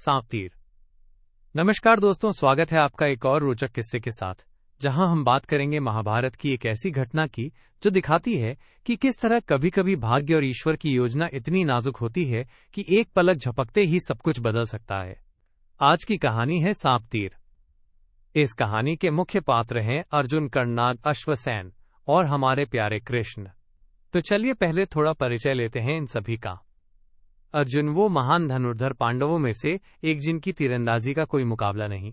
सांप तीर। नमस्कार दोस्तों, स्वागत है आपका एक और रोचक किस्से के साथ, जहां हम बात करेंगे महाभारत की एक ऐसी घटना की जो दिखाती है कि किस तरह कभी कभी भाग्य और ईश्वर की योजना इतनी नाजुक होती है कि एक पलक झपकते ही सब कुछ बदल सकता है। आज की कहानी है सांप तीर। इस कहानी के मुख्य पात्र हैं अर्जुन, कर्णनाग, अश्वसेन और हमारे प्यारे कृष्ण। तो चलिए पहले थोड़ा परिचय लेते हैं इन सभी का। अर्जुन वो महान धनुर्धर पांडवों में से एक जिनकी तीरंदाजी का कोई मुकाबला नहीं।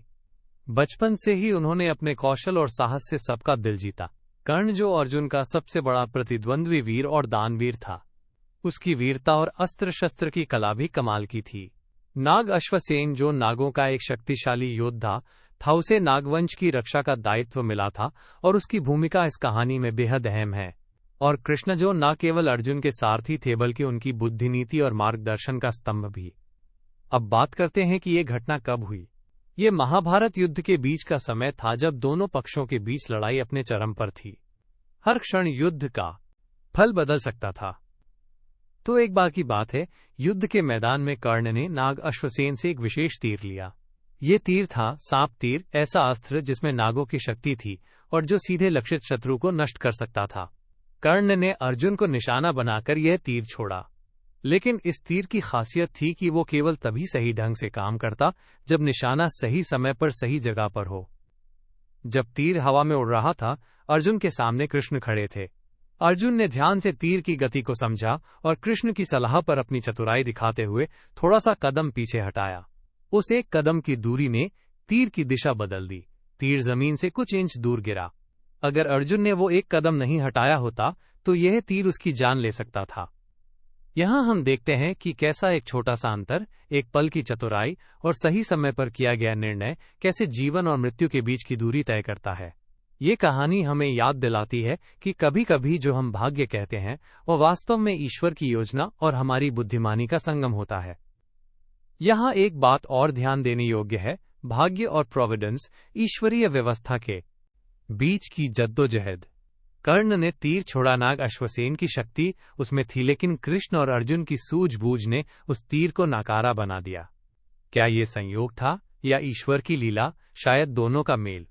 बचपन से ही उन्होंने अपने कौशल और साहस से सबका दिल जीता। कर्ण जो अर्जुन का सबसे बड़ा प्रतिद्वंद्वी वीर और दानवीर था, उसकी वीरता और अस्त्र शस्त्र की कला भी कमाल की थी। नाग अश्वसेन जो नागों का एक शक्तिशाली योद्धा था, उसे नागवंश की रक्षा का दायित्व मिला था और उसकी भूमिका इस कहानी में बेहद अहम है। और कृष्ण जो न केवल अर्जुन के सारथी थे बल्कि उनकी बुद्धि, नीति और मार्गदर्शन का स्तंभ भी। अब बात करते हैं कि ये घटना कब हुई। ये महाभारत युद्ध के बीच का समय था, जब दोनों पक्षों के बीच लड़ाई अपने चरम पर थी। हर क्षण युद्ध का फल बदल सकता था। तो एक बार की बात है, युद्ध के मैदान में कर्ण ने नाग अश्वसेन से एक विशेष तीर लिया। ये तीर था सांप तीर, ऐसा अस्त्र जिसमें नागों की शक्ति थी और जो सीधे लक्षित शत्रु को नष्ट कर सकता था। कर्ण ने अर्जुन को निशाना बनाकर यह तीर छोड़ा, लेकिन इस तीर की खासियत थी कि वो केवल तभी सही ढंग से काम करता जब निशाना सही समय पर सही जगह पर हो। जब तीर हवा में उड़ रहा था, अर्जुन के सामने कृष्ण खड़े थे। अर्जुन ने ध्यान से तीर की गति को समझा और कृष्ण की सलाह पर अपनी चतुराई दिखाते हुए थोड़ा सा कदम पीछे हटाया। उस एक कदम की दूरी ने तीर की दिशा बदल दी। तीर जमीन से कुछ इंच दूर गिरा। अगर अर्जुन ने वो एक कदम नहीं हटाया होता तो यह तीर उसकी जान ले सकता था। यहां हम देखते हैं कि कैसा एक छोटा सा अंतर, एक पल की चतुराई और सही समय पर किया गया निर्णय कैसे जीवन और मृत्यु के बीच की दूरी तय करता है। ये कहानी हमें याद दिलाती है कि कभी कभी जो हम भाग्य कहते हैं वो वास्तव में ईश्वर की योजना और हमारी बुद्धिमानी का संगम होता है। यहाँ एक बात और ध्यान देने योग्य है, भाग्य और प्रोविडेंस, ईश्वरीय व्यवस्था के बीच की जद्दोजहद। कर्ण ने तीर छोड़ा, नाग अश्वसेन की शक्ति उसमें थी, लेकिन कृष्ण और अर्जुन की सूझबूझ ने उस तीर को नाकारा बना दिया। क्या ये संयोग था या ईश्वर की लीला? शायद दोनों का मेल।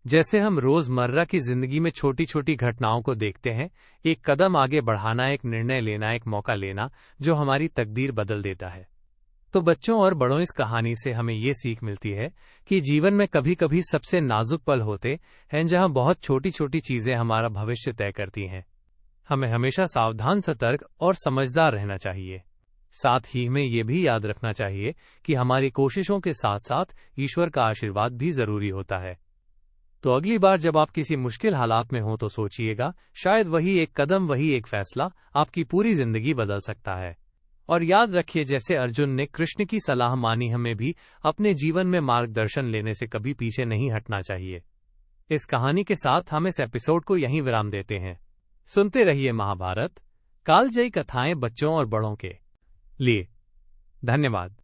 जैसे हम रोजमर्रा की जिंदगी में छोटी छोटी घटनाओं को देखते हैं, एक कदम आगे बढ़ाना, एक निर्णय लेना, एक मौका लेना जो हमारी तकदीर बदल देता है। तो बच्चों और बड़ों, इस कहानी से हमें ये सीख मिलती है कि जीवन में कभी कभी सबसे नाजुक पल होते हैं जहां बहुत छोटी छोटी चीजें हमारा भविष्य तय करती हैं। हमें हमेशा सावधान, सतर्क और समझदार रहना चाहिए। साथ ही हमें ये भी याद रखना चाहिए कि हमारी कोशिशों के साथ साथ ईश्वर का आशीर्वाद भी जरूरी होता है। तो अगली बार जब आप किसी मुश्किल हालात में हो तो सोचिएगा, शायद वही एक कदम, वही एक फैसला आपकी पूरी जिंदगी बदल सकता है। और याद रखिए, जैसे अर्जुन ने कृष्ण की सलाह मानी, हमें भी अपने जीवन में मार्गदर्शन लेने से कभी पीछे नहीं हटना चाहिए। इस कहानी के साथ हम इस एपिसोड को यहीं विराम देते हैं। सुनते रहिए महाभारत, कालजयी कथाएं बच्चों और बड़ों के लिए। धन्यवाद।